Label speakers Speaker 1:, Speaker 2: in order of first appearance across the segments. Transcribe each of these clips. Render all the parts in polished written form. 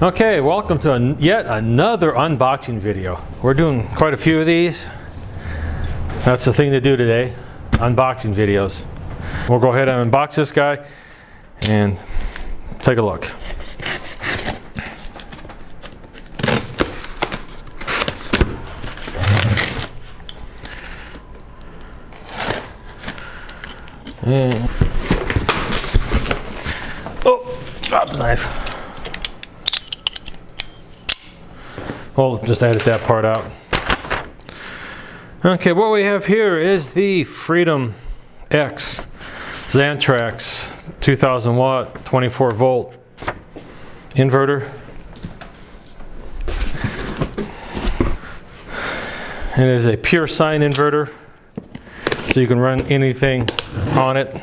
Speaker 1: Okay, welcome to yet another unboxing video. We're doing quite a few of these. That's the thing to do today, unboxing videos. We'll go ahead and unbox this guy and take a look. And oh, drop the knife. We'll just edit that part out. Okay, what we have here is the Freedom X Xantrex 2000 watt 24 volt inverter. It is a pure sine inverter, so you can run anything on it.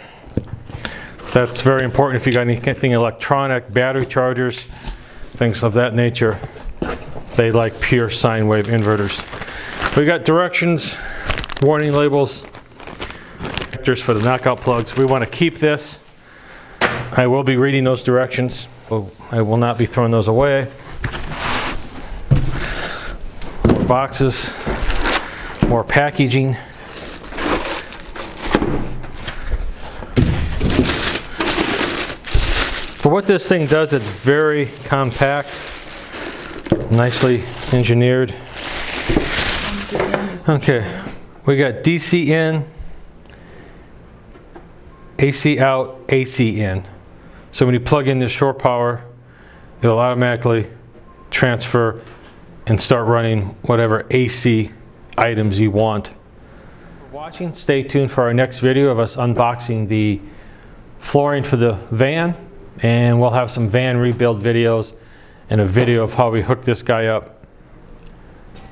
Speaker 1: That's very important if you got anything electronic, battery chargers, things of that nature. They like pure sine wave inverters. We got directions, warning labels, connectors for the knockout plugs. We want to keep this. I will be reading those directions. I will not be throwing those away. More boxes, more packaging. For what this thing does, it's very compact, nicely engineered. Okay, we got DC in, AC out, AC in. So when you plug in this shore power, it'll automatically transfer and start running whatever AC items you want. For watching, stay tuned for our next video of us unboxing the flooring for the van, and we'll have some van rebuild videos and a video of how we hook this guy up.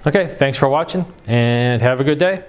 Speaker 1: Okay, thanks for watching and have a good day.